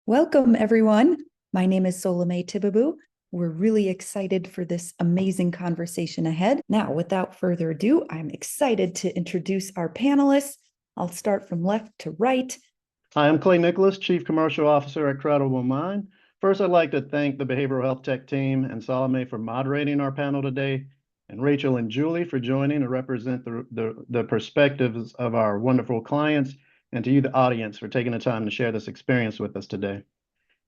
Welcome, everyone. My name is Solome Tibabu. We're really excited for this amazing conversation ahead. Now, without further ado, I'm excited to introduce our panelists. I'll start from left to right. Hi, I'm Clay Nicholas, Chief Commercial Officer at Credible Mind. First, I'd like to thank the Behavioral Health Tech team and Salome for moderating our panel today, and Rachel and Julie for joining to represent the perspectives of our wonderful clients, and to you, the audience, for taking the time to share this experience with us today.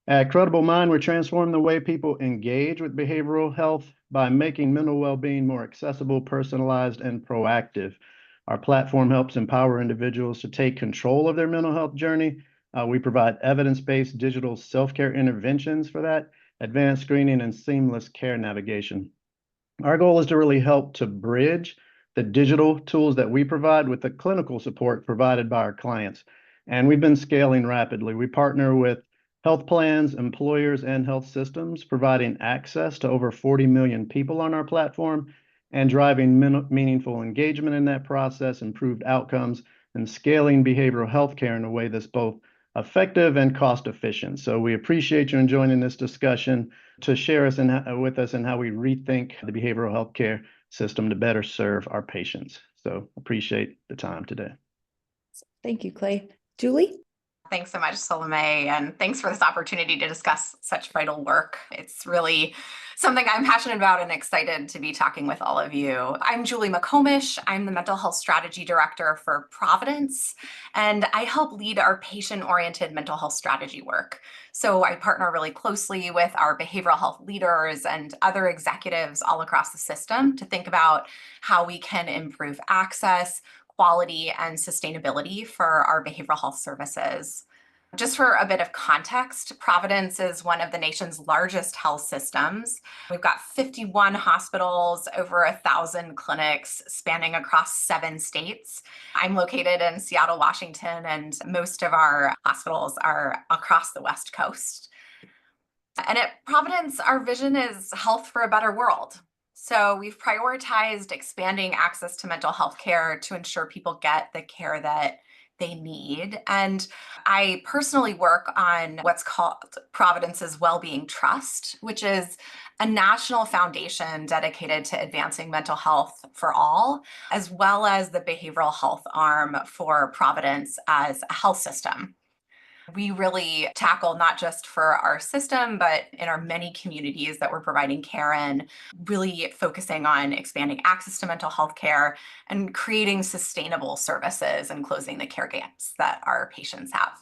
At Credible Mind, we're transforming the way people engage with behavioral health by making mental well-being more accessible, personalized, and proactive. Our platform helps empower individuals to take control of their mental health journey. We provide evidence-based digital self-care interventions for that, advanced screening, and seamless care navigation. Our goal is to really help to bridge the digital tools that we provide with the clinical support provided by our clients. And we've been scaling rapidly. We partner with health plans, employers, and health systems, providing access to over 40 million people on our platform and driving meaningful engagement in that process, improved outcomes, and scaling behavioral health care in a way that's both effective and cost efficient. So we appreciate you joining this discussion to share with us and how we rethink the behavioral health care system to better serve our patients. So appreciate the time today. Thank you, Clay. Julie? Thanks so much, Salome, and thanks for this opportunity to discuss such vital work. It's really something I'm passionate about and excited to be talking with all of you. I'm Julie McComish. I'm the Mental Health Strategy Director for Providence, and I help lead our patient-oriented mental health strategy work. So I partner really closely with our behavioral health leaders and other executives all across the system to think about how we can improve access, quality, and sustainability for our behavioral health services. Just for a bit of context, Providence is one of the nation's largest health systems. We've got 51 hospitals, over 1,000 clinics spanning across 7 states. I'm located in Seattle, Washington, and most of our hospitals are across the West Coast. And at Providence, our vision is health for a better world. So we've prioritized expanding access to mental health care to ensure people get the care that they need. And I personally work on what's called Providence's Wellbeing Trust, which is a national foundation dedicated to advancing mental health for all, as well as the behavioral health arm for Providence as a health system. We really tackle not just for our system, but in our many communities that we're providing care in, really focusing on expanding access to mental health care and creating sustainable services and closing the care gaps that our patients have.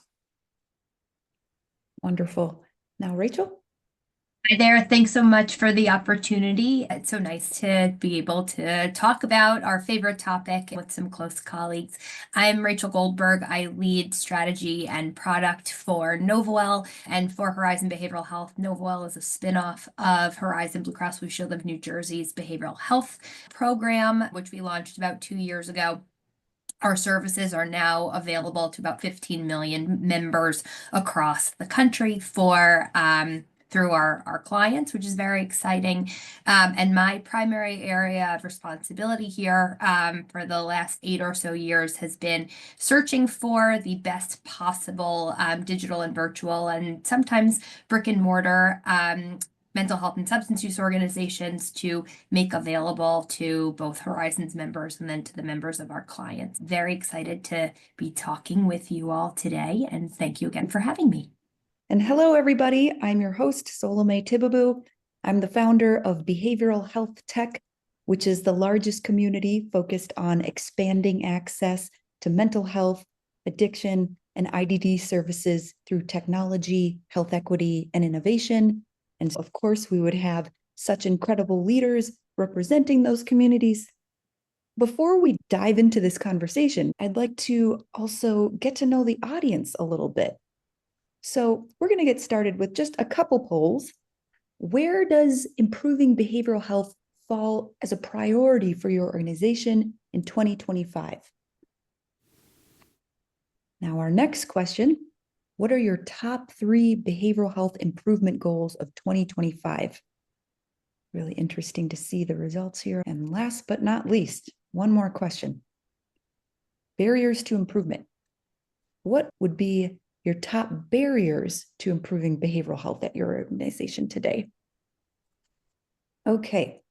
Wonderful. Now, Rachel? Hi there. Thanks so much for the opportunity. It's so nice to be able to talk about our favorite topic with some close colleagues. I'm Rachel Goldberg. I lead strategy and product for Novawell and for Horizon Behavioral Health. Novawell is a spinoff of Horizon Blue Cross Blue Shield of New Jersey's behavioral health program, which we launched about 2 years ago. Our services are now available to about 15 million members across the country through our clients, which is very exciting. And my primary area of responsibility here for the last 8 or so years has been searching for the best possible digital and virtual and sometimes brick and mortar mental health and substance use organizations to make available to both Horizon's members and then to the members of our clients. Very excited to be talking with you all today, and thank you again for having me. And hello, everybody. I'm your host, Solome Tibabu. I'm the founder of Behavioral Health Tech, which is the largest community focused on expanding access to mental health, addiction, and IDD services through technology, health equity, and innovation. And of course, we would have such incredible leaders representing those communities. Before we dive into this conversation, I'd like to also get to know the audience a little bit. So we're going to get started with just a couple polls. Where does improving behavioral health fall as a priority for your organization in 2025? Now, our next question, what are your top 3 behavioral health improvement goals of 2025? Really interesting to see the results here. And last but not least, one more question. Barriers to improvement. What would be your top barriers to improving behavioral health at your organization today. Okay,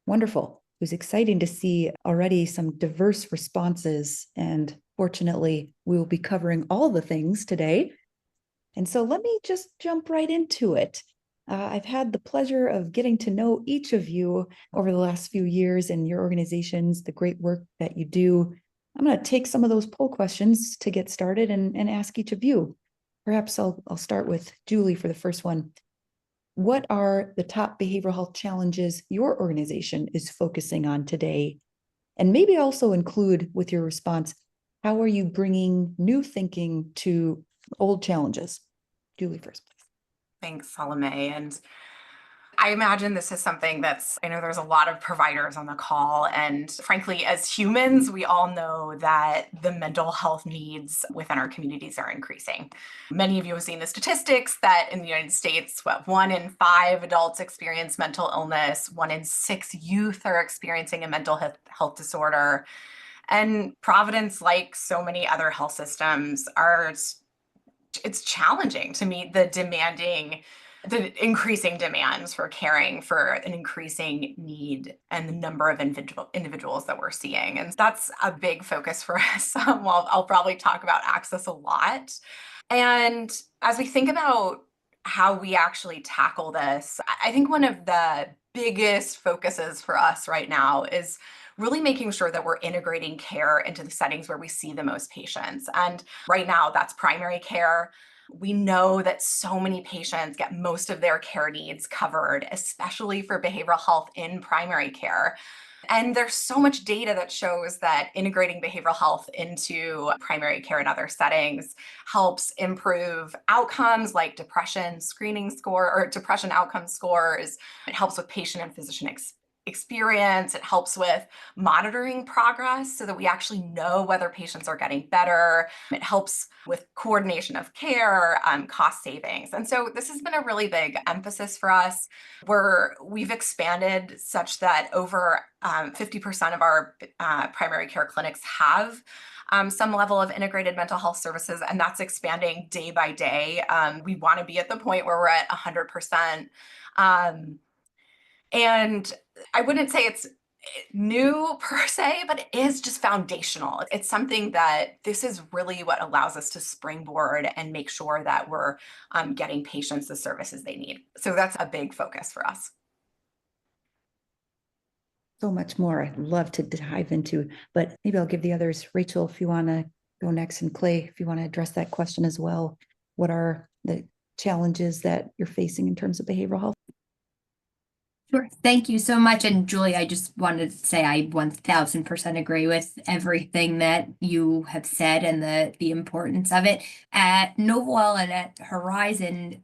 wonderful. It was exciting to see already some diverse responses, and fortunately, we will be covering all the things today. And so let me just jump right into it. I've had the pleasure of getting to know each of you over the last few years and your organizations, the great work that you do. I'm going to take some of those poll questions to get started and ask each of you. Perhaps I'll start with Julie for the first one. What are the top behavioral health challenges your organization is focusing on today? And maybe also include with your response, how are you bringing new thinking to old challenges? Julie first, please. Thanks, Salome. And I imagine this is something I know there's a lot of providers on the call. And frankly, as humans, we all know that the mental health needs within our communities are increasing. Many of you have seen the statistics that in the United States, 1 in 5 adults experience mental illness, 1 in 6 youth are experiencing a mental health disorder. And Providence, like so many other health systems, it's challenging to meet the increasing demands for caring for an increasing need and the number of individuals that we're seeing. And that's a big focus for us. Well, I'll probably talk about access a lot. And as we think about how we actually tackle this, I think one of the biggest focuses for us right now is really making sure that we're integrating care into the settings where we see the most patients. And right now, that's primary care. We know that so many patients get most of their care needs covered, especially for behavioral health in primary care. And there's so much data that shows that integrating behavioral health into primary care and other settings helps improve outcomes like depression screening score or depression outcome scores. It helps with patient and physician experience. It helps with monitoring progress so that we actually know whether patients are getting better. It helps with coordination of care, cost savings. And so this has been a really big emphasis for us. We've expanded such that over 50% of our primary care clinics have some level of integrated mental health services, and that's expanding day by day. We want to be at the point where we're at 100%. And I wouldn't say it's new per se, but it is just foundational. It's something that this is really what allows us to springboard and make sure that we're getting patients the services they need. So that's a big focus for us. So much more I'd love to dive into, but maybe I'll give the others. Rachel, if you want to go next, and Clay, if you want to address that question as well. What are the challenges that you're facing in terms of behavioral health? Sure. Thank you so much. And Julie, I just wanted to say I 1000% agree with everything that you have said and the importance of it. At Novawell and at Horizon,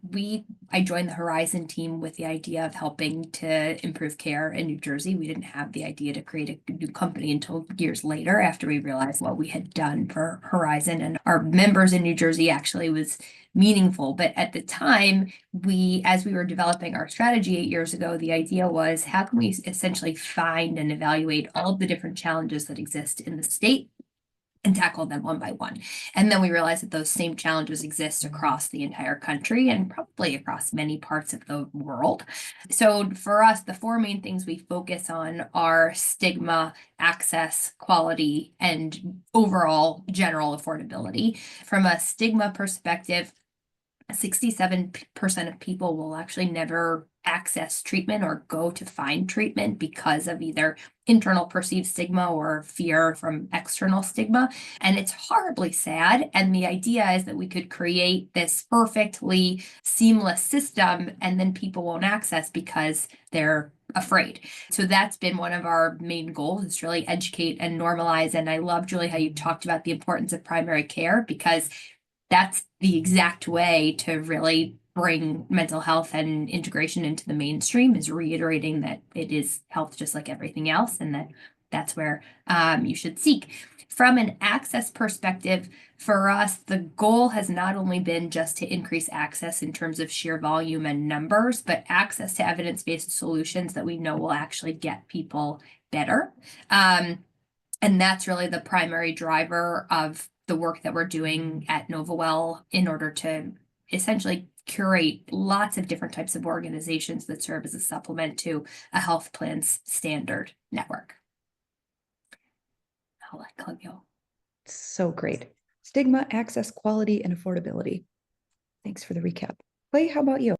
I joined the Horizon team with the idea of helping to improve care in New Jersey. We didn't have the idea to create a new company until years later after we realized what we had done for Horizon and our members in New Jersey actually was meaningful. But at the time, as we were developing our strategy 8 years ago, the idea was how can we essentially find and evaluate all of the different challenges that exist in the state and tackle them one by one. And then we realized that those same challenges exist across the entire country and probably across many parts of the world. So for us, the 4 main things we focus on are stigma, access, quality, and overall general affordability. From a stigma perspective, 67% of people will actually never access treatment or go to find treatment because of either internal perceived stigma or fear from external stigma. And it's horribly sad. And the idea is that we could create this perfectly seamless system and then people won't access because they're afraid. So that's been one of our main goals is to really educate and normalize. And I love, Julie, how you talked about the importance of primary care because that's the exact way to really bring mental health and integration into the mainstream is reiterating that it is health just like everything else and that's where you should seek. From an access perspective, for us, the goal has not only been just to increase access in terms of sheer volume and numbers, but access to evidence-based solutions that we know will actually get people better. And that's really the primary driver of the work that we're doing at NovaWell in order to essentially curate lots of different types of organizations that serve as a supplement to a health plan's standard network. I'll let Claude go. So great. Stigma, access, quality, and affordability. Thanks for the recap. Clay, how about you?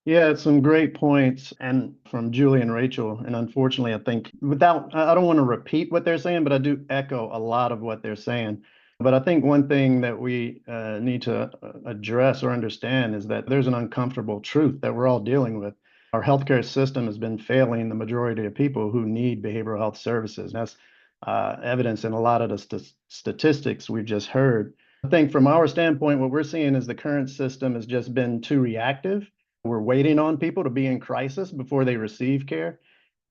Yeah, some great points, and from Julie and Rachel. And unfortunately, I think I don't want to repeat what they're saying, but I do echo a lot of what they're saying. But I think one thing that we need to address or understand is that there's an uncomfortable truth that we're all dealing with. Our healthcare system has been failing the majority of people who need behavioral health services. That's evidence in a lot of the statistics we've just heard. I think from our standpoint, what we're seeing is the current system has just been too reactive. We're waiting on people to be in crisis before they receive care.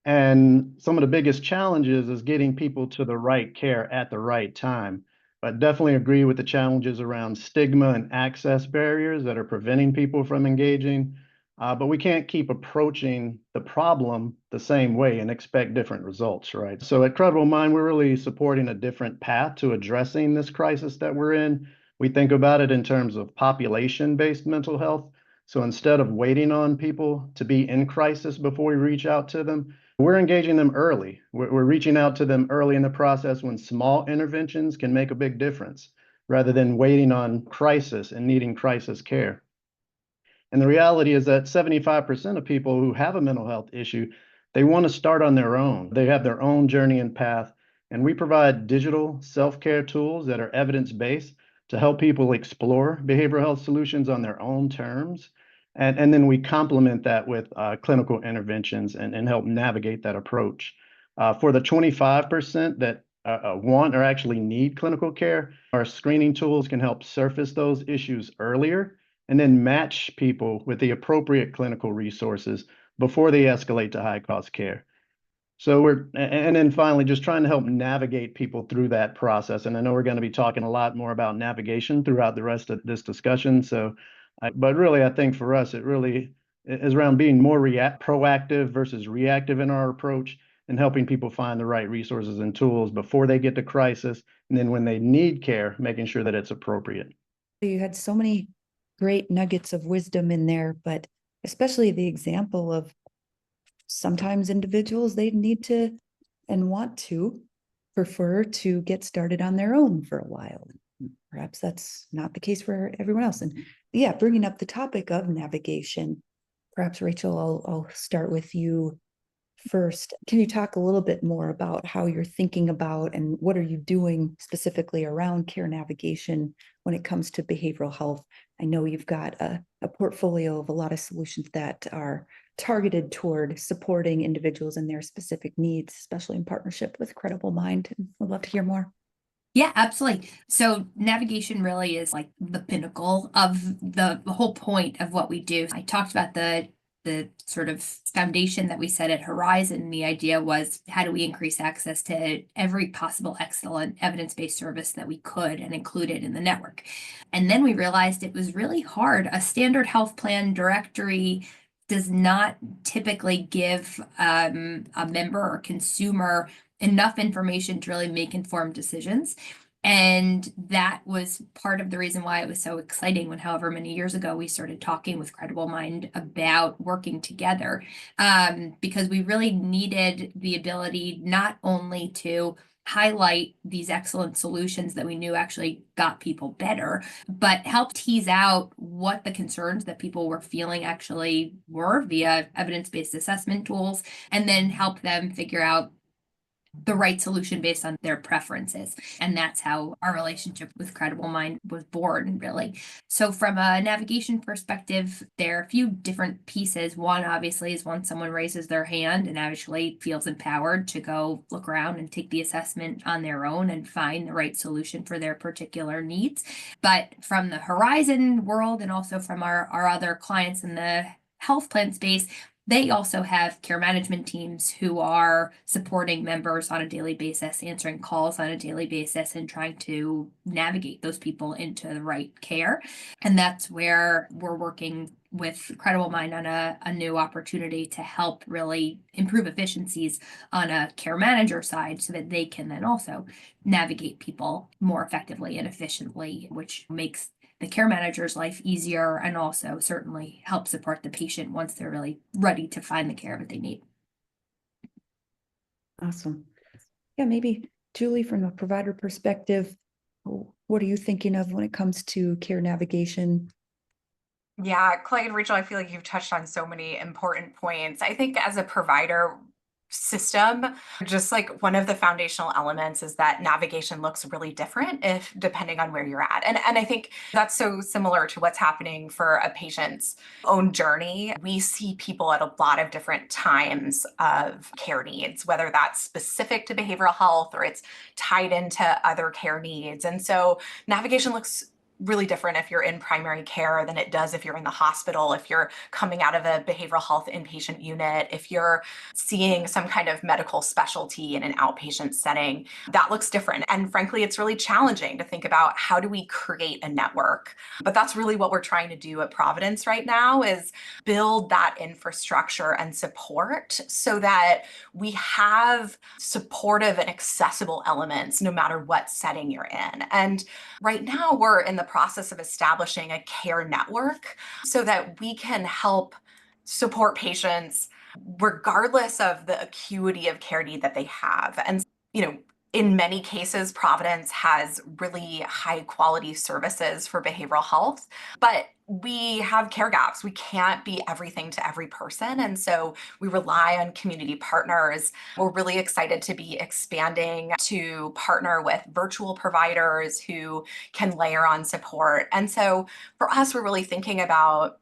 And some of the biggest challenges is getting people to the right care at the right time. But definitely agree with the challenges around stigma and access barriers that are preventing people from engaging. But we can't keep approaching the problem the same way and expect different results, right? So at Credible Mind, we're really supporting a different path to addressing this crisis that we're in. We think about it in terms of population-based mental health. So instead of waiting on people to be in crisis before we reach out to them, we're engaging them early. We're reaching out to them early in the process when small interventions can make a big difference, rather than waiting on crisis and needing crisis care. And the reality is that 75% of people who have a mental health issue, they want to start on their own. They have their own journey and path. And we provide digital self-care tools that are evidence-based to help people explore behavioral health solutions on their own terms. And then we complement that with clinical interventions and help navigate that approach. For the 25% that want or actually need clinical care, our screening tools can help surface those issues earlier and then match people with the appropriate clinical resources before they escalate to high-cost care. So and then finally, just trying to help navigate people through that process. And I know we're going to be talking a lot more about navigation throughout the rest of this discussion. But really, I think for us, it really is around being more proactive versus reactive in our approach and helping people find the right resources and tools before they get to crisis. And then when they need care, making sure that it's appropriate. You had so many great nuggets of wisdom in there, but especially the example of sometimes individuals, they need to and want to prefer to get started on their own for a while. Perhaps that's not the case for everyone else. And yeah, bringing up the topic of navigation, perhaps Rachel, I'll start with you first. Can you talk a little bit more about how you're thinking about and what are you doing specifically around care navigation when it comes to behavioral health? I know you've got a portfolio of a lot of solutions that are targeted toward supporting individuals and their specific needs, especially in partnership with Credible Mind. And I'd love to hear more. Yeah, absolutely. So navigation really is like the pinnacle of the whole point of what we do. I talked about the sort of foundation that we set at Horizon. The idea was, how do we increase access to every possible excellent evidence-based service that we could and include it in the network? And then we realized it was really hard. A standard health plan directory does not typically give a member or consumer enough information to really make informed decisions. And that was part of the reason why it was so exciting when, however many years ago, we started talking with Credible Mind about working together, because we really needed the ability not only to highlight these excellent solutions that we knew actually got people better, but help tease out what the concerns that people were feeling actually were via evidence-based assessment tools, and then help them figure out the right solution based on their preferences. And that's how our relationship with Credible Mind was born, really. So from a navigation perspective, there are a few different pieces. One, obviously, is when someone raises their hand and actually feels empowered to go look around and take the assessment on their own and find the right solution for their particular needs. But from the Horizon world and also from our other clients in the health plan space, They also have care management teams who are supporting members on a daily basis, answering calls on a daily basis, and trying to navigate those people into the right care. And that's where we're working with Credible Mind on a new opportunity to help really improve efficiencies on a care manager side so that they can then also navigate people more effectively and efficiently, which makes the care manager's life easier and also certainly help support the patient once they're really ready to find the care that they need. Awesome. Yeah, maybe Julie, from a provider perspective, what are you thinking of when it comes to care navigation? Yeah, Clay and Rachel, I feel like you've touched on so many important points. I think as a provider system, just like one of the foundational elements is that navigation looks really different if depending on where you're at. And I think that's so similar to what's happening for a patient's own journey. We see people at a lot of different times of care needs, whether that's specific to behavioral health or it's tied into other care needs. And so navigation looks really different if you're in primary care than it does if you're in the hospital, if you're coming out of a behavioral health inpatient unit, if you're seeing some kind of medical specialty in an outpatient setting. That looks different. And frankly, it's really challenging to think about how do we create a network. But that's really what we're trying to do at Providence right now is build that infrastructure and support so that we have supportive and accessible elements no matter what setting you're in. And right now, we're in the process of establishing a care network so that we can help support patients regardless of the acuity of care need that they have. And, in many cases, Providence has really high quality services for behavioral health, but we have care gaps. We can't be everything to every person. And so we rely on community partners. We're really excited to be expanding to partner with virtual providers who can layer on support. And so for us, we're really thinking about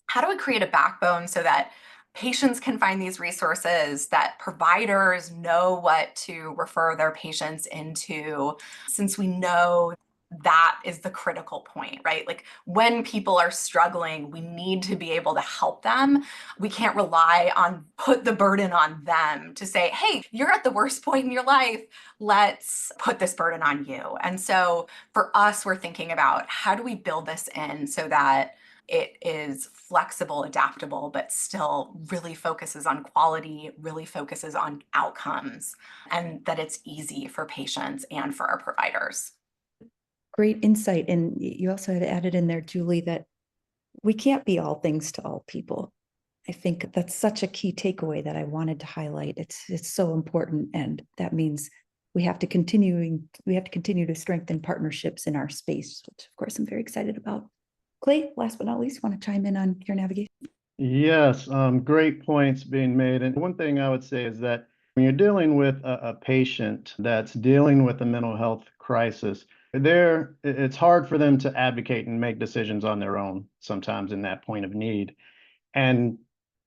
how do we create a backbone so that patients can find these resources, that providers know what to refer their patients into, since we know that is the critical point, right? Like when people are struggling, we need to be able to help them. We can't rely on put the burden on them to say, hey, you're at the worst point in your life. Let's put this burden on you. And so for us, we're thinking about how do we build this in so that it is flexible, adaptable, but still really focuses on quality, really focuses on outcomes, and that it's easy for patients and for our providers. Great insight. And you also had added in there, Julie, that we can't be all things to all people. I think that's such a key takeaway that I wanted to highlight. It's so important. And that means we have to continue to strengthen partnerships in our space, which of course I'm very excited about. Clay, last but not least, want to chime in on care navigation? Yes, great points being made. And one thing I would say is that when you're dealing with a patient that's dealing with a mental health crisis, it's hard for them to advocate and make decisions on their own sometimes in that point of need. And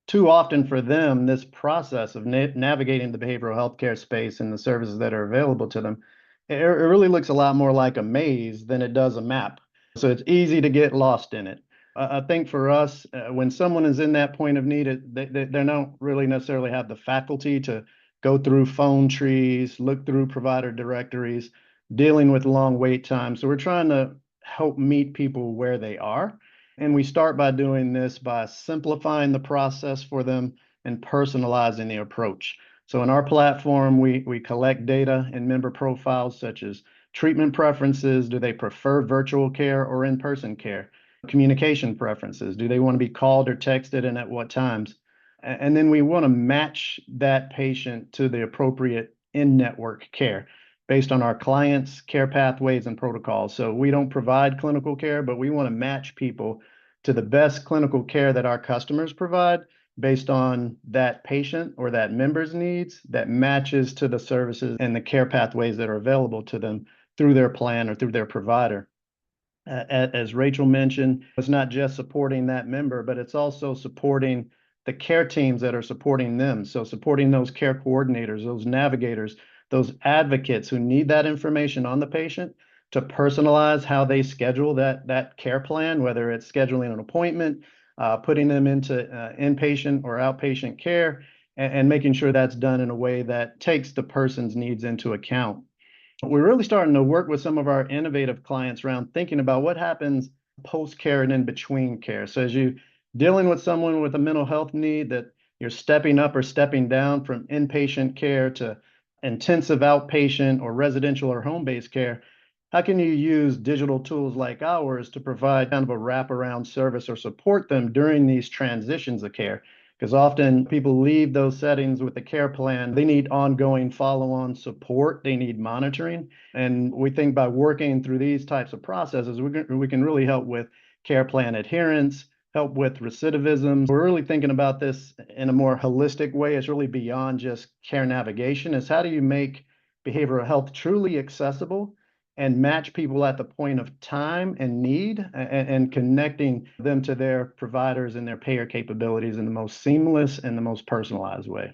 too often for them, this process of navigating the behavioral health care space and the services that are available to them, it really looks a lot more like a maze than it does a map. So it's easy to get lost in it. I think for us, when someone is in that point of need, they don't really necessarily have the faculty to go through phone trees, look through provider directories, dealing with long wait times. So we're trying to help meet people where they are. And we start by doing this by simplifying the process for them and personalizing the approach. So in our platform, we collect data and member profiles such as treatment preferences. Do they prefer virtual care or in-person care? Communication preferences. Do they want to be called or texted and at what times? And then we want to match that patient to the appropriate in-network care based on our clients' care pathways and protocols. So we don't provide clinical care, but we want to match people to the best clinical care that our customers provide based on that patient or that member's needs that matches to the services and the care pathways that are available to them through their plan or through their provider. As Rachel mentioned, it's not just supporting that member, but it's also supporting the care teams that are supporting them. So supporting those care coordinators, those navigators, those advocates who need that information on the patient to personalize how they schedule that care plan, whether it's scheduling an appointment, putting them into inpatient or outpatient care, and making sure that's done in a way that takes the person's needs into account. We're really starting to work with some of our innovative clients around thinking about what happens post-care and in between care. So as you dealing with someone with a mental health need, that you're stepping up or stepping down from inpatient care to intensive outpatient or residential or home-based care, how can you use digital tools like ours to provide kind of a wraparound service or support them during these transitions of care? Because often people leave those settings with a care plan. They need ongoing follow-on support. They need monitoring. And we think by working through these types of processes, we can really help with care plan adherence, help with recidivism. We're really thinking about this in a more holistic way. It's really beyond just care navigation. Is how do you make behavioral health truly accessible and match people at the point of time and need, and connecting them to their providers and their payer capabilities in the most seamless and the most personalized way.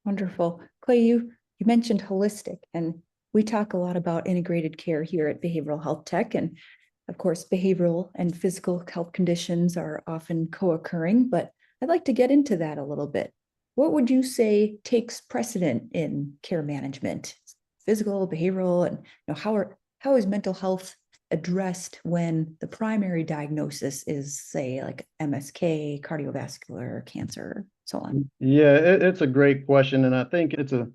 Wonderful. Clay, you mentioned holistic, and we talk a lot about integrated care here at Behavioral Health Tech. And of course, behavioral and physical health conditions are often co-occurring, but I'd like to get into that a little bit. What would you say takes precedent in care management? Physical, behavioral, and how is mental health addressed when the primary diagnosis is, say, like MSK, cardiovascular, cancer, so on? Yeah, it's a great question, and I think it's a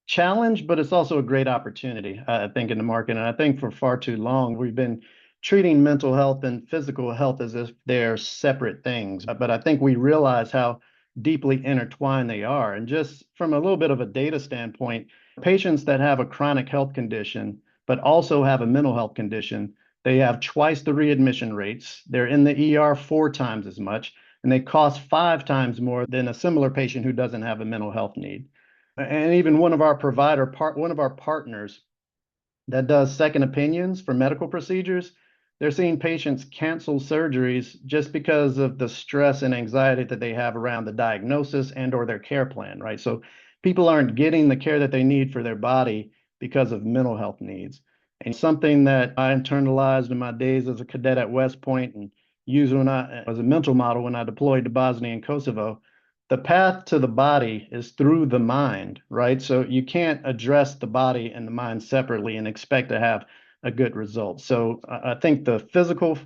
challenge, but it's also a great opportunity, I think, in the market. And I think for far too long, we've been treating mental health and physical health as if they're separate things. But I think we realize how deeply intertwined they are. And just from a little bit of a data standpoint, patients that have a chronic health condition, but also have a mental health condition, they have twice the readmission rates. They're in the ER 4 times as much, and they cost 5 times more than a similar patient who doesn't have a mental health need. And even one of our partners that does second opinions for medical procedures, they're seeing patients cancel surgeries just because of the stress and anxiety that they have around the diagnosis and or their care plan, right? So people aren't getting the care that they need for their body because of mental health needs. And something that I internalized in my days as a cadet at West Point and used as a mental model when I deployed to Bosnia and Kosovo, the path to the body is through the mind, right? So you can't address the body and the mind separately and expect to have a good result. So I think the physical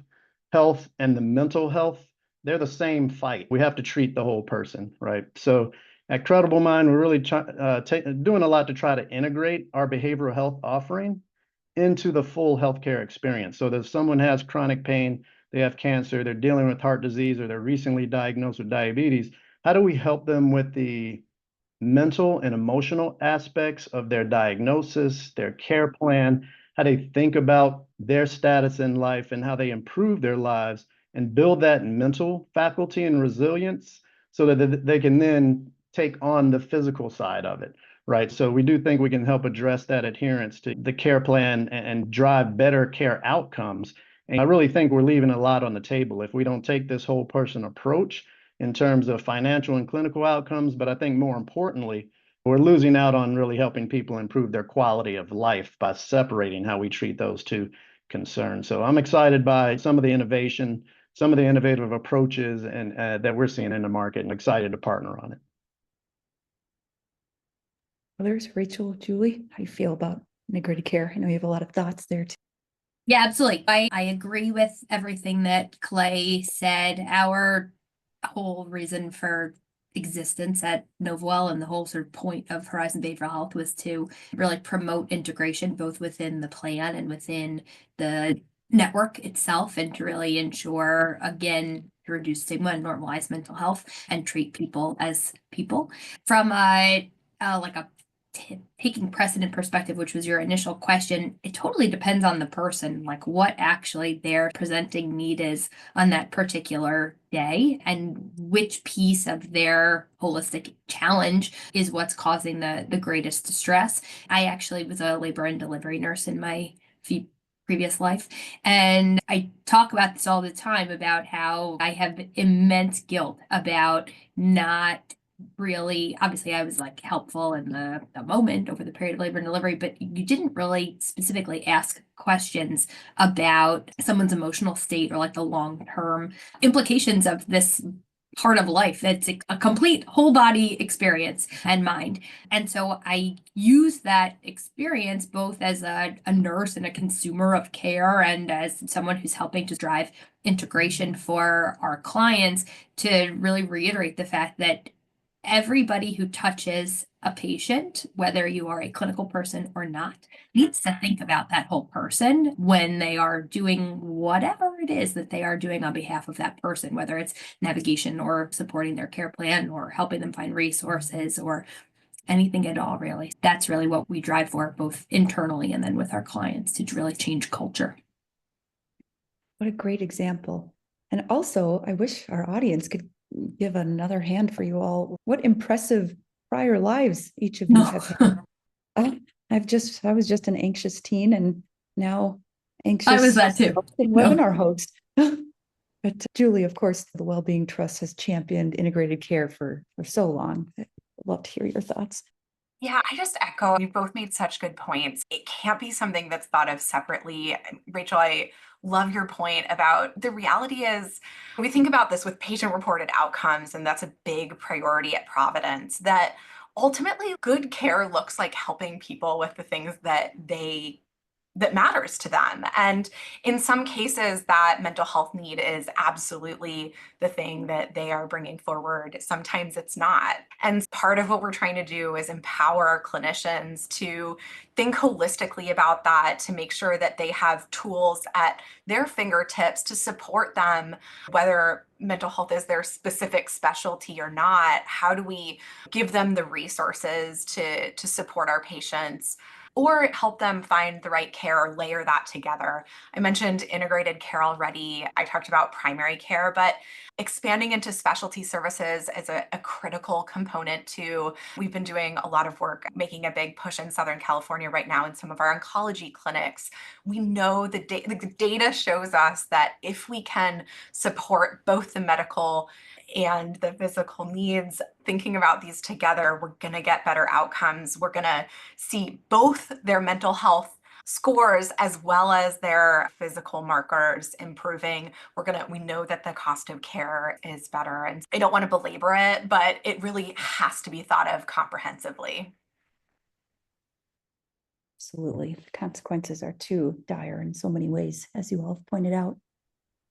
health and the mental health, they're the same fight. We have to treat the whole person, right? So at Credible Mind, we're really doing a lot to try to integrate our behavioral health offering into the full healthcare experience. So that if someone has chronic pain, they have cancer, they're dealing with heart disease, or they're recently diagnosed with diabetes, how do we help them with the mental and emotional aspects of their diagnosis, their care plan, how they think about their status in life and how they improve their lives, and build that mental faculty and resilience so that they can then take on the physical side of it, right? So we do think we can help address that adherence to the care plan and drive better care outcomes. And I really think we're leaving a lot on the table if we don't take this whole person approach in terms of financial and clinical outcomes. But I think more importantly, we're losing out on really helping people improve their quality of life by separating how we treat those two concerns. So I'm excited by some of the innovation, some of the innovative approaches and that we're seeing in the market, and excited to partner on it. Others, Rachel, Julie, how do you feel about integrated care? I know you have a lot of thoughts there too. Yeah, absolutely. I agree with everything that Clay said. Our whole reason for existence at Novawell and the whole sort of point of Horizon Behavioral Health was to really promote integration both within the plan and within the network itself, and to really ensure, again, to reduce stigma and normalize mental health and treat people as people. From like a taking precedent perspective, which was your initial question, it totally depends on the person, like what actually their presenting need is on that particular day and which piece of their holistic challenge is what's causing the greatest distress. I actually was a labor and delivery nurse in my previous life, and I talk about this all the time about how I have immense guilt about not really, obviously I was like helpful in the moment over the period of labor and delivery, but you didn't really specifically ask questions about someone's emotional state or like the long-term implications of this part of life. It's a complete whole body experience and mind. And so I use that experience both as a nurse and a consumer of care and as someone who's helping to drive integration for our clients to really reiterate the fact that everybody who touches a patient, whether you are a clinical person or not, needs to think about that whole person when they are doing whatever it is that they are doing on behalf of that person, whether it's navigation or supporting their care plan or helping them find resources or anything at all, really. That's really what we drive for, both internally and then with our clients, to really change culture. What a great example. And also, I wish our audience could give another hand for you all. What impressive prior lives each of you have had. I was just an anxious teen and now anxious. I was that too. Webinar host. But Julie, of course, the Wellbeing Trust has championed integrated care for so long. I'd love to hear your thoughts. Yeah, I just echo, you both made such good points. It can't be something that's thought of separately. Rachel, I love your point about the reality is we think about this with patient-reported outcomes, and that's a big priority at Providence, that ultimately good care looks like helping people with the things that matters to them. And in some cases, that mental health need is absolutely the thing that they are bringing forward. Sometimes it's not. And part of what we're trying to do is empower our clinicians to think holistically about that, to make sure that they have tools at their fingertips to support them, whether mental health is their specific specialty or not. How do we give them the resources to support our patients, or help them find the right care or layer that together? I mentioned integrated care already. I talked about primary care, but expanding into specialty services is a critical component too. We've been doing a lot of work, making a big push in Southern California right now in some of our oncology clinics. We know the data shows us that if we can support both the medical and the physical needs, thinking about these together, we're going to get better outcomes. We're going to see both their mental health scores as well as their physical markers improving. We know that the cost of care is better. And I don't want to belabor it, but it really has to be thought of comprehensively. Absolutely. The consequences are too dire in so many ways, as you all have pointed out.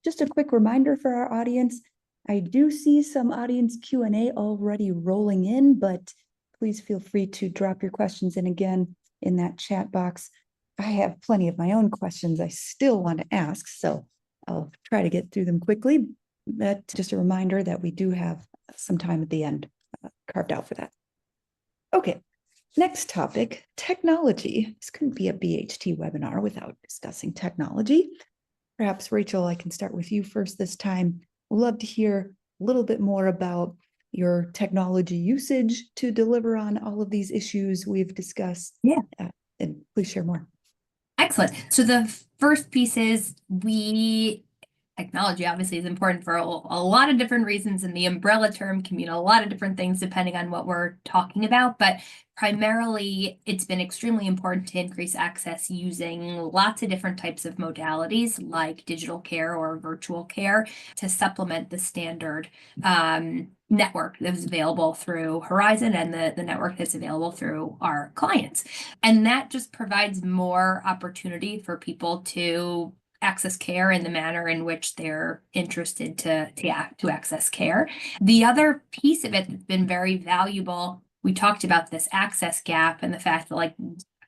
Just a quick reminder for our audience. I do see some audience Q&A already rolling in, but please feel free to drop your questions in again in that chat box. I have plenty of my own questions I still want to ask, so I'll try to get through them quickly. But just a reminder that we do have some time at the end carved out for that. Okay, next topic, technology. This couldn't be a BHT webinar without discussing technology. Perhaps, Rachel, I can start with you first this time. I'd love to hear a little bit more about your technology usage to deliver on all of these issues we've discussed. Yeah. And please share more. Excellent. So the first piece is technology obviously is important for a lot of different reasons, and the umbrella term can mean a lot of different things depending on what we're talking about, but primarily it's been extremely important to increase access using lots of different types of modalities like digital care or virtual care to supplement the standard network that was available through Horizon and the network that's available through our clients. And that just provides more opportunity for people to access care in the manner in which they're interested to access care. The other piece of it that's been very valuable, we talked about this access gap and the fact that, like,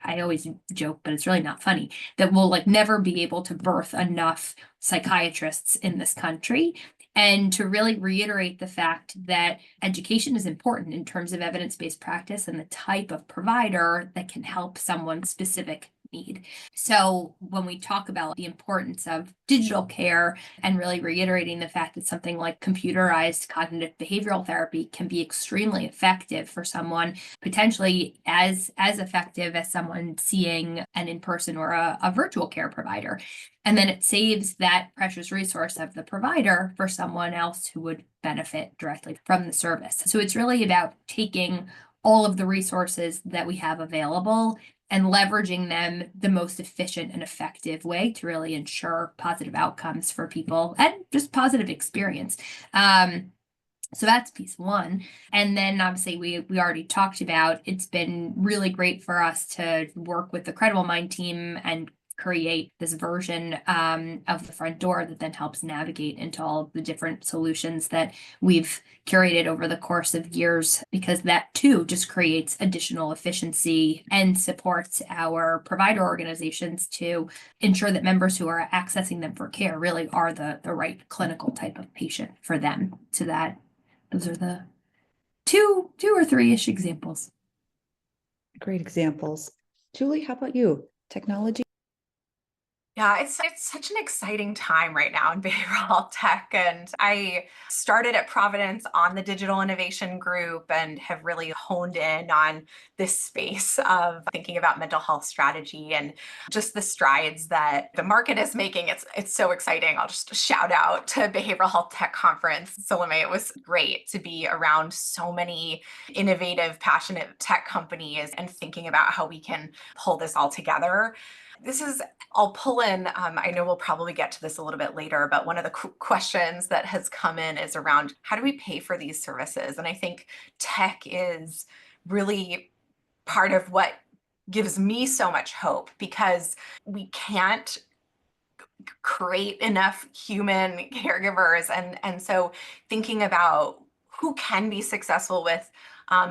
I always joke, but it's really not funny, that we'll like never be able to birth enough psychiatrists in this country. And to really reiterate the fact that education is important in terms of evidence-based practice and the type of provider that can help someone's specific need. So when we talk about the importance of digital care and really reiterating the fact that something like computerized cognitive behavioral therapy can be extremely effective for someone, potentially as effective as someone seeing an in-person or a virtual care provider. And then it saves that precious resource of the provider for someone else who would benefit directly from the service. So it's really about taking all of the resources that we have available and leveraging them the most efficient and effective way to really ensure positive outcomes for people and just positive experience. So that's piece one. And then obviously we already talked about, it's been really great for us to work with the Credible Mind team and create this version of the front door that then helps navigate into all the different solutions that we've curated over the course of years, because that too just creates additional efficiency and supports our provider organizations to ensure that members who are accessing them for care really are the right clinical type of patient for them. So that those are the two or three-ish examples. Great examples. Julie, how about you? Technology? Yeah, it's such an exciting time right now in behavioral health tech. And I started at Providence on the digital innovation group and have really honed in on this space of thinking about mental health strategy and just the strides that the market is making. It's so exciting. I'll just shout out to Behavioral Health Tech Conference. Salome, it was great to be around so many innovative, passionate tech companies and thinking about how we can pull this all together. I'll pull in, I know we'll probably get to this a little bit later, but one of the questions that has come in is around how do we pay for these services? And I think tech is really part of what gives me so much hope, because we can't create enough human caregivers. And so thinking about who can be successful with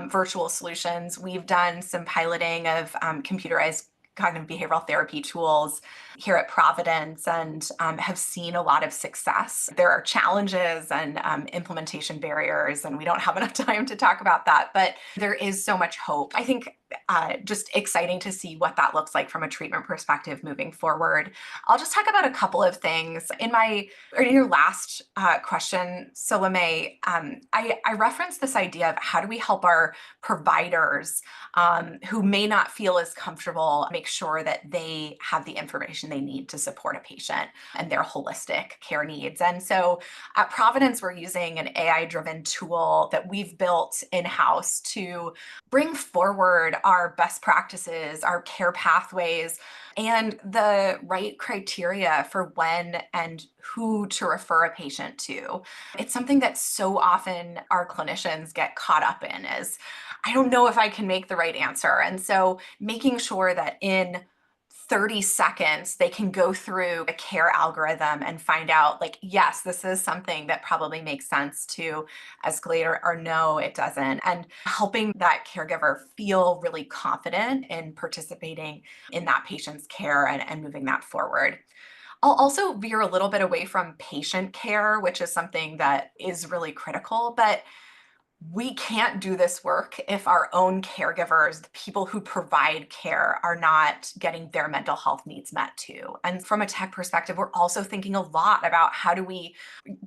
virtual solutions, we've done some piloting of computerized cognitive behavioral therapy tools here at Providence and have seen a lot of success. There are challenges and implementation barriers, and we don't have enough time to talk about that, but there is so much hope. I think just exciting to see what that looks like from a treatment perspective moving forward. I'll just talk about a couple of things. In your last question, Salome, I referenced this idea of how do we help our providers who may not feel as comfortable make sure that they have the information they need to support a patient and their holistic care needs. And so at Providence, we're using an AI-driven tool that we've built in-house to bring forward our best practices, our care pathways, and the right criteria for when and who to refer a patient to. It's something that so often our clinicians get caught up in is, I don't know if I can make the right answer. And so making sure that in 30 seconds, they can go through a care algorithm and find out, like, yes, this is something that probably makes sense to escalate, or no, it doesn't. And helping that caregiver feel really confident in participating in that patient's care and moving that forward. I'll also veer a little bit away from patient care, which is something that is really critical, but we can't do this work if our own caregivers, the people who provide care, are not getting their mental health needs met too. And from a tech perspective, we're also thinking a lot about how do we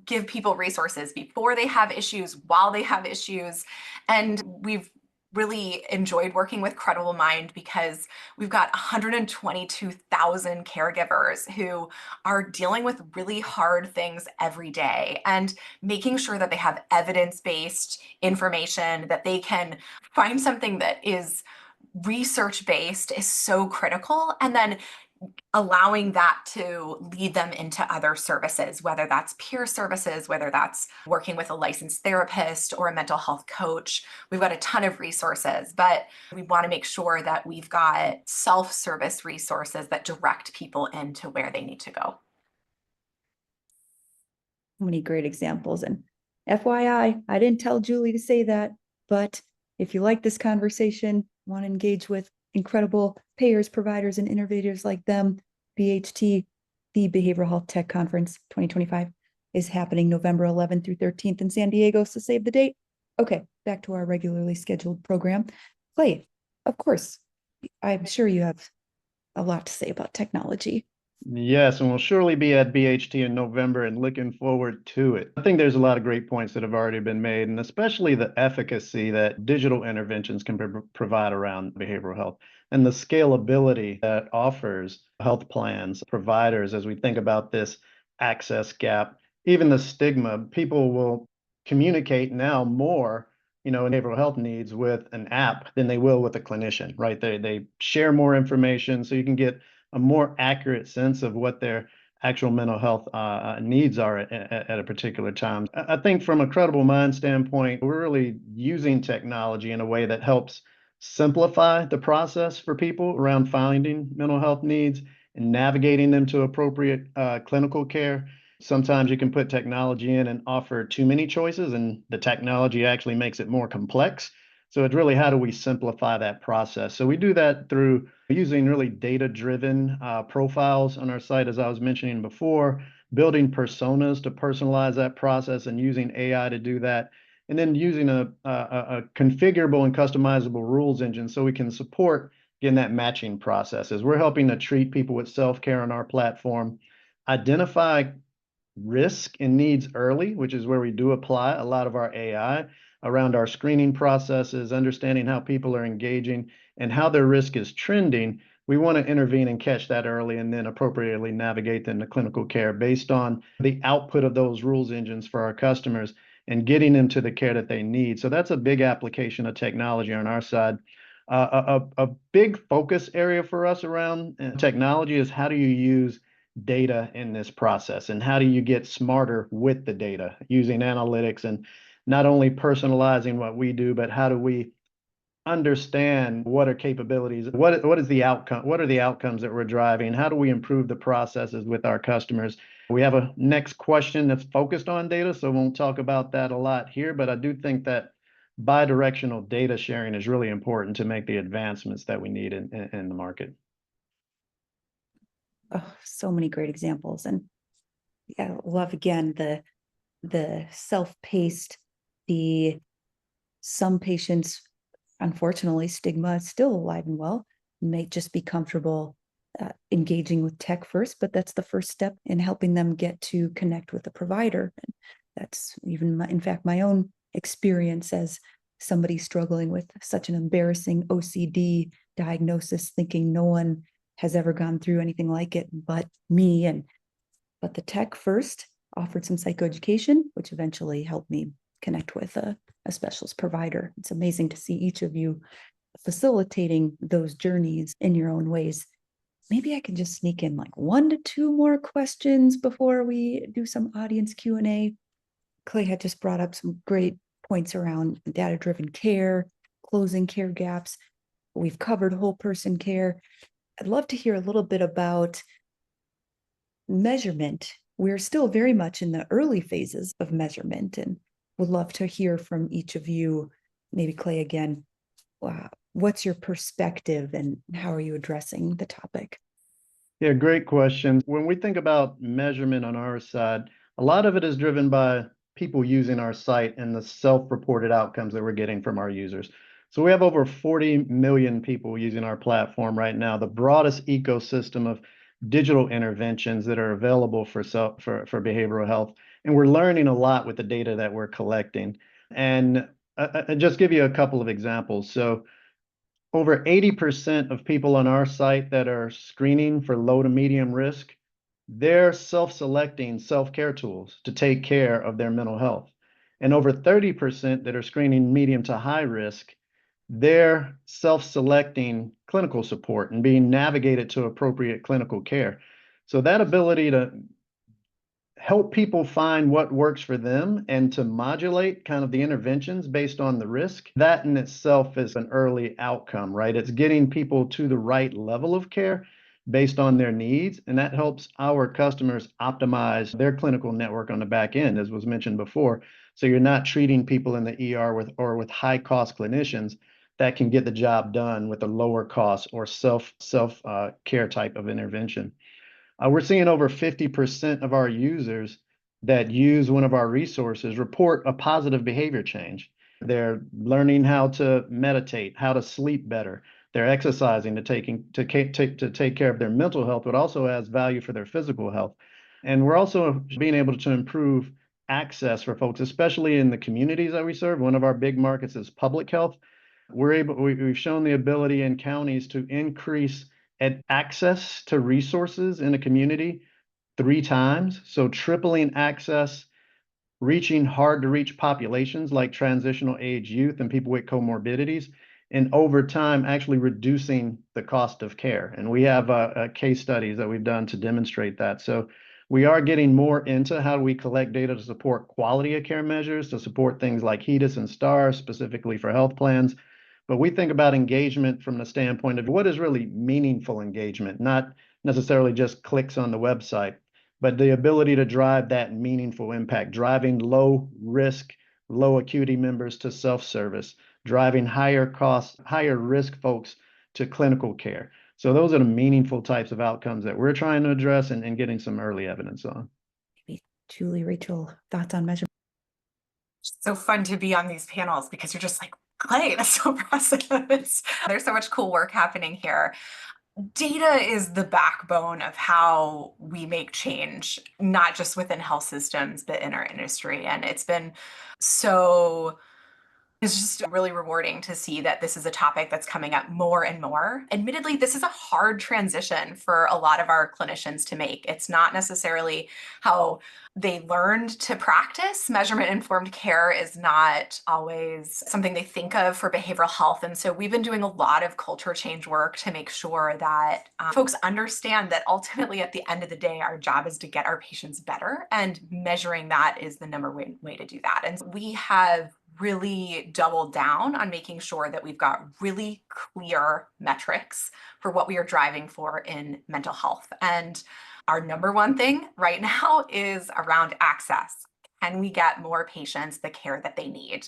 give people resources before they have issues, while they have issues. And we've really enjoyed working with Credible Mind because we've got 122,000 caregivers who are dealing with really hard things every day, and making sure that they have evidence-based information, that they can find something that is research-based is so critical. And then allowing that to lead them into other services, whether that's peer services, whether that's working with a licensed therapist or a mental health coach. We've got a ton of resources, but we want to make sure that we've got self-service resources that direct people into where they need to go. Many great examples. And FYI, I didn't tell Julie to say that, but if you like this conversation, want to engage with incredible payers, providers, and innovators like them, BHT, the Behavioral Health Tech Conference 2025, is happening November 11th through 13th in San Diego, so save the date. Okay, back to our regularly scheduled program. Clay, of course, I'm sure you have a lot to say about technology. Yes, and we'll surely be at BHT in November and looking forward to it. I think there's a lot of great points that have already been made, and especially the efficacy that digital interventions can provide around behavioral health and the scalability that offers health plans, providers, as we think about this access gap, even the stigma. People will communicate now more, behavioral health needs with an app than they will with a clinician, right? They share more information so you can get a more accurate sense of what their actual mental health needs are at a particular time. I think from a Credible Mind standpoint, we're really using technology in a way that helps simplify the process for people around finding mental health needs and navigating them to appropriate clinical care. Sometimes you can put technology in and offer too many choices, and the technology actually makes it more complex. So it's really, how do we simplify that process? So we do that through using really data-driven profiles on our site, as I was mentioning before, building personas to personalize that process and using AI to do that, and then using a configurable and customizable rules engine so we can support, again, that matching processes. We're helping to treat people with self-care on our platform, identify risk and needs early, which is where we do apply a lot of our AI around our screening processes, understanding how people are engaging and how their risk is trending. We want to intervene and catch that early and then appropriately navigate them to clinical care based on the output of those rules engines for our customers and getting them to the care that they need. So that's a big application of technology on our side. A big focus area for us around technology is, how do you use data in this process, and how do you get smarter with the data using analytics, and not only personalizing what we do, but how do we understand what are capabilities, what is the outcome, what are the outcomes that we're driving, how do we improve the processes with our customers. We have a next question that's focused on data, so won't talk about that a lot here, but I do think that bi-directional data sharing is really important to make the advancements that we need in the market. Oh, so many great examples. And yeah, love again the self-paced, some patients, unfortunately, stigma is still alive and well, may just be comfortable engaging with tech first, but that's the first step in helping them get to connect with the provider. And that's even, in fact, my own experience as somebody struggling with such an embarrassing OCD diagnosis, thinking no one has ever gone through anything like it but me. But the tech first offered some psychoeducation, which eventually helped me connect with a specialist provider. It's amazing to see each of you facilitating those journeys in your own ways. Maybe I can just sneak in like 1 to 2 more questions before we do some audience Q&A. Clay had just brought up some great points around data-driven care, closing care gaps. We've covered whole person care. I'd love to hear a little bit about measurement. We're still very much in the early phases of measurement, and would love to hear from each of you. Maybe Clay again, what's your perspective and how are you addressing the topic? Yeah, great question. When we think about measurement on our side, a lot of it is driven by people using our site and the self-reported outcomes that we're getting from our users. So we have over 40 million people using our platform right now, the broadest ecosystem of digital interventions that are available for behavioral health. And we're learning a lot with the data that we're collecting. And I just give you a couple of examples. So over 80% of people on our site that are screening for low to medium risk, they're self-selecting self-care tools to take care of their mental health. And over 30% that are screening medium to high risk, they're self-selecting clinical support and being navigated to appropriate clinical care. So that ability to help people find what works for them and to modulate kind of the interventions based on the risk, that in itself is an early outcome, right? It's getting people to the right level of care based on their needs, and that helps our customers optimize their clinical network on the back end, as was mentioned before. So you're not treating people in the ER with high cost clinicians that can get the job done with a lower cost or self care type of intervention. We're seeing over 50% of our users that use one of our resources report a positive behavior change. They're learning how to meditate, how to sleep better. they're exercising, to take care of their mental health, but also has value for their physical health. And we're also being able to improve access for folks, especially in the communities that we serve. One of our big markets is public health. We've shown the ability in counties to increase access to resources in a community 3 times. So tripling access, reaching hard to reach populations like transitional age youth and people with comorbidities, and over time actually reducing the cost of care. And we have case studies that we've done to demonstrate that. So we are getting more into how do we collect data to support quality of care measures, to support things like HEDIS and STAR, specifically for health plans. But we think about engagement from the standpoint of what is really meaningful engagement, not necessarily just clicks on the website, but the ability to drive that meaningful impact, driving low risk, low acuity members to self-service, driving higher cost, higher risk folks to clinical care. So those are the meaningful types of outcomes that we're trying to address and getting some early evidence on. Maybe Julie, Rachel, thoughts on measurement? So fun to be on these panels because you're just like, Clay, that's so impressive. There's so much cool work happening here. Data is the backbone of how we make change, not just within health systems, but in our industry. And it's just really rewarding to see that this is a topic that's coming up more and more. Admittedly, this is a hard transition for a lot of our clinicians to make. It's not necessarily how they learned to practice. Measurement-informed care is not always something they think of for behavioral health. And so we've been doing a lot of culture change work to make sure that folks understand that ultimately at the end of the day, our job is to get our patients better, and measuring that is the number one way to do that. And we have really doubled down on making sure that we've got really clear metrics for what we are driving for in mental health. And our number one thing right now is around access. Can we get more patients the care that they need?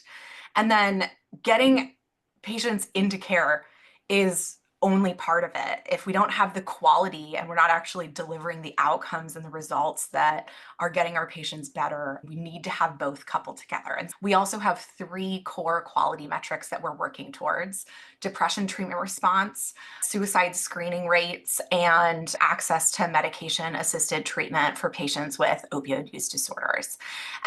And then getting patients into care is only part of it. If we don't have the quality and we're not actually delivering the outcomes and the results that are getting our patients better, we need to have both coupled together. And we also have 3 core quality metrics that we're working towards: depression treatment response, suicide screening rates, and access to medication-assisted treatment for patients with opioid use disorders.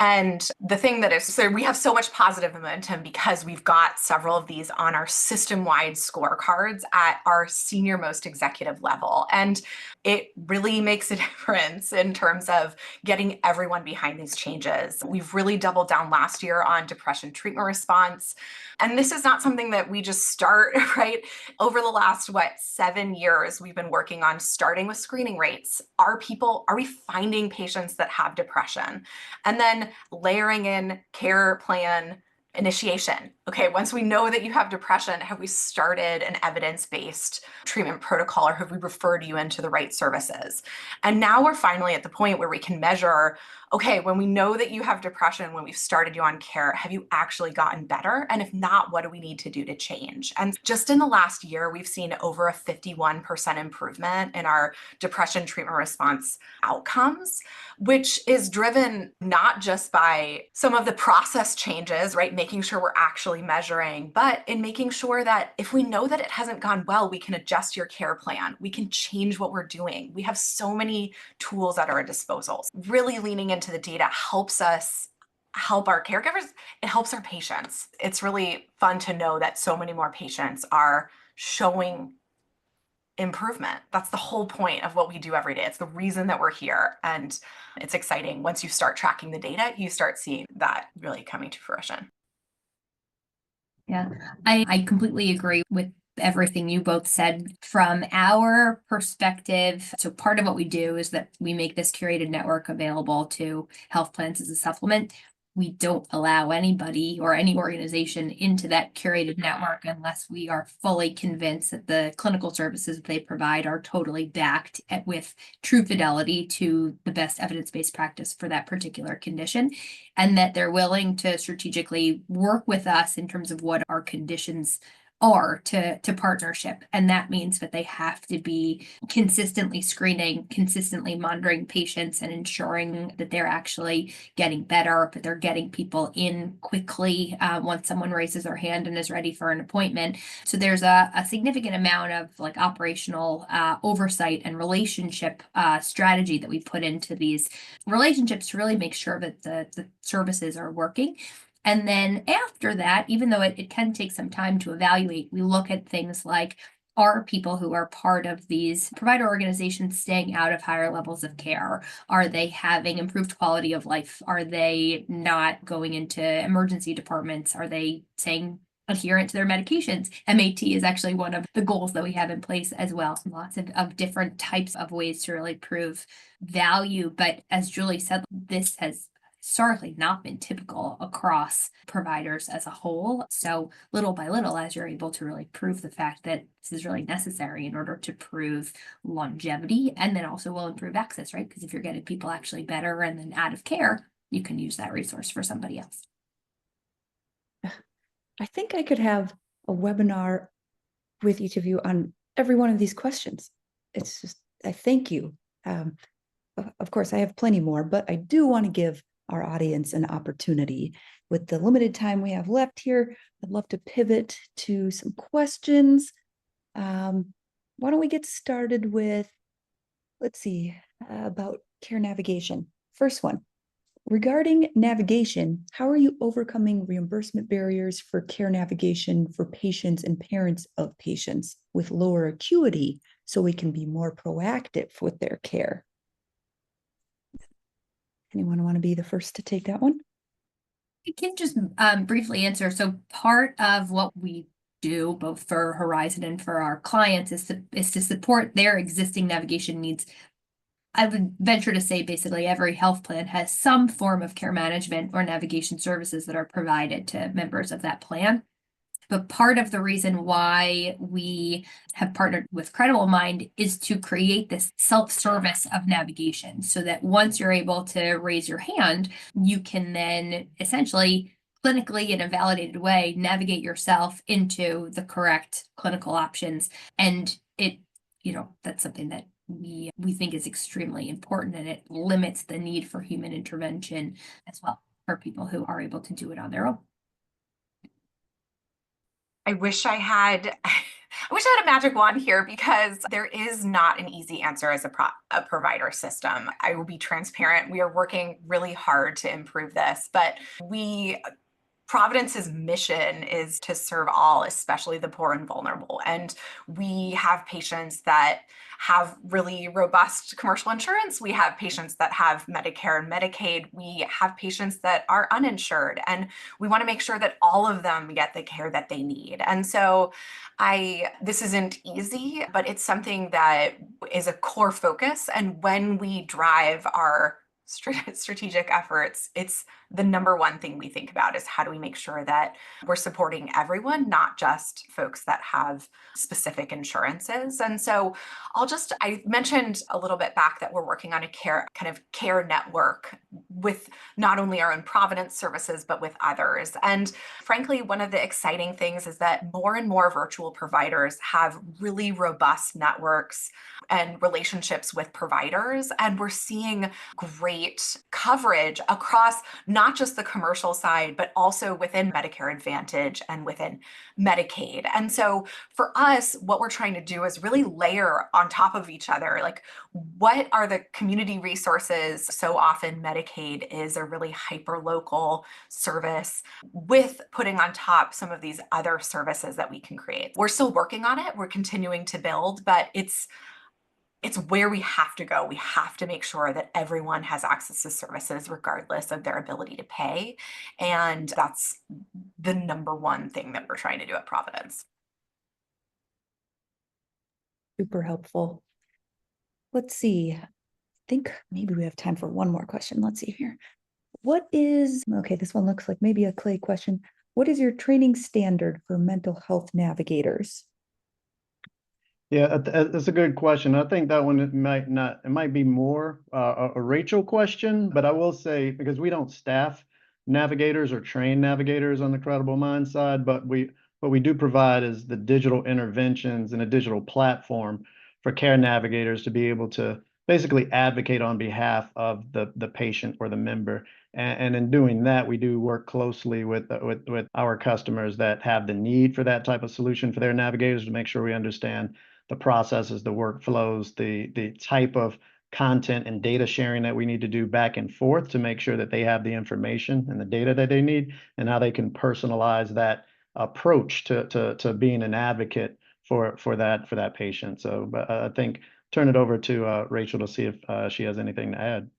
And the thing that is, so we have so much positive momentum because we've got several of these on our system-wide scorecards at our senior most executive level. And it really makes a difference in terms of getting everyone behind these changes. We've really doubled down last year on depression treatment response. And this is not something that we just start, right? Over the last, 7 years, we've been working on starting with screening rates. Are we finding patients that have depression? And then layering in care plan initiation. Okay, once we know that you have depression, have we started an evidence-based treatment protocol, or have we referred you into the right services? And now we're finally at the point where we can measure, okay, when we know that you have depression, when we've started you on care, have you actually gotten better? And if not, what do we need to do to change? And just in the last year, we've seen over a 51% improvement in our depression treatment response outcomes, which is driven not just by some of the process changes, right? Making sure we're actually measuring, but in making sure that if we know that it hasn't gone well, we can adjust your care plan. We can change what we're doing. We have so many tools at our disposal. Really leaning into the data helps us help our caregivers. It helps our patients. It's really fun to know that so many more patients are showing improvement. That's the whole point of what we do every day. It's the reason that we're here. And it's exciting. Once you start tracking the data, you start seeing that really coming to fruition. Yeah, I completely agree with everything you both said. From our perspective, so part of what we do is that we make this curated network available to health plans as a supplement. We don't allow anybody or any organization into that curated network unless we are fully convinced that the clinical services that they provide are totally backed with true fidelity to the best evidence-based practice for that particular condition, and that they're willing to strategically work with us in terms of what our conditions are to partnership. And that means that they have to be consistently screening, consistently monitoring patients and ensuring that they're actually getting better, but they're getting people in quickly once someone raises their hand and is ready for an appointment. So there's a significant amount of like operational oversight and relationship strategy that we put into these relationships to really make sure that the services are working. And then after that, even though it can take some time to evaluate, we look at things like, are people who are part of these provider organizations staying out of higher levels of care? Are they having improved quality of life? Are they not going into emergency departments? Are they staying adherent to their medications? MAT is actually one of the goals that we have in place as well. Lots of different types of ways to really prove value. But as Julie said, this has historically not been typical across providers as a whole. So little by little, as you're able to really prove the fact that this is really necessary in order to prove longevity, and then also will improve access, right? Because if you're getting people actually better and then out of care, you can use that resource for somebody else. I think I could have a webinar with each of you on every one of these questions. It's just, I thank you. Of course, I have plenty more, but I do want to give our audience an opportunity. With the limited time we have left here, I'd love to pivot to some questions. Why don't we get started with, let's see, about care navigation. First one, regarding navigation, how are you overcoming reimbursement barriers for care navigation for patients and parents of patients with lower acuity so we can be more proactive with their care? Anyone want to be the first to take that one? I can just briefly answer. So part of what we do both for Horizon and for our clients is to support their existing navigation needs. I would venture to say basically every health plan has some form of care management or navigation services that are provided to members of that plan. But part of the reason why we have partnered with Credible Mind is to create this self-service of navigation so that once you're able to raise your hand, you can then essentially clinically in a validated way navigate yourself into the correct clinical options. And that's something that we think is extremely important, and it limits the need for human intervention as well for people who are able to do it on their own. I wish I had a magic wand here, because there is not an easy answer as a provider system. I will be transparent. We are working really hard to improve this, but Providence's mission is to serve all, especially the poor and vulnerable. And we have patients that have really robust commercial insurance. We have patients that have Medicare and Medicaid. We have patients that are uninsured. And we want to make sure that all of them get the care that they need. And so this isn't easy, but it's something that is a core focus. And when we drive our strategic efforts, it's the number one thing we think about is how do we make sure that we're supporting everyone, not just folks that have specific insurances. And so I mentioned a little bit back that we're working on a care network with not only our own Providence services, but with others. And frankly, one of the exciting things is that more and more virtual providers have really robust networks and relationships with providers. And we're seeing great coverage across not just the commercial side, but also within Medicare Advantage and within Medicaid. And so for us, what we're trying to do is really layer on top of each other. Like, what are the community resources? So often Medicaid is a really hyper-local service with putting on top some of these other services that we can create. We're still working on it. We're continuing to build, but it's where we have to go. We have to make sure that everyone has access to services regardless of their ability to pay. And that's the number one thing that we're trying to do at Providence. Super helpful. Let's see. I think maybe we have time for one more question. Let's see here. Okay, this one looks like maybe a Clay question. What is your training standard for mental health navigators? Yeah, that's a good question. I think that one it might be more a Rachel question, but I will say, because we don't staff navigators or train navigators on the Credible Mind side, but we what we do provide is the digital interventions and a digital platform for care navigators to be able to basically advocate on behalf of the patient or the member. And in doing that, we do work closely with our customers that have the need for that type of solution for their navigators to make sure we understand the processes, the workflows, the type of content and data sharing that we need to do back and forth to make sure that they have the information and the data that they need, and how they can personalize that approach to being an advocate for that patient. So I think turn it over to Rachel to see if she has anything to add.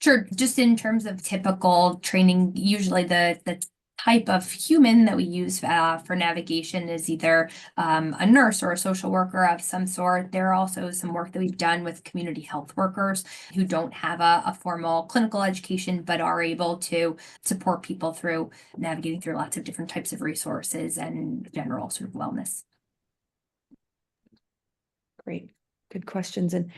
Sure. Just in terms of typical training, usually the type of human that we use for navigation is either a nurse or a social worker of some sort. There are also some work that we've done with community health workers who don't have a formal clinical education, but are able to support people through navigating through lots of different types of resources and general sort of wellness. Great, good questions. And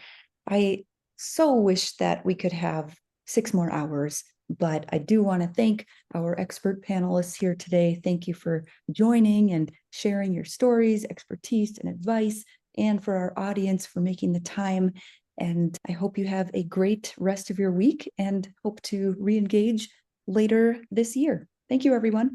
I so wish that we could have 6 more hours, but I do want to thank our expert panelists here today. Thank you for joining and sharing your stories, expertise, and advice, and for our audience for making the time. And I hope you have a great rest of your week and hope to re-engage later this year. Thank you, everyone.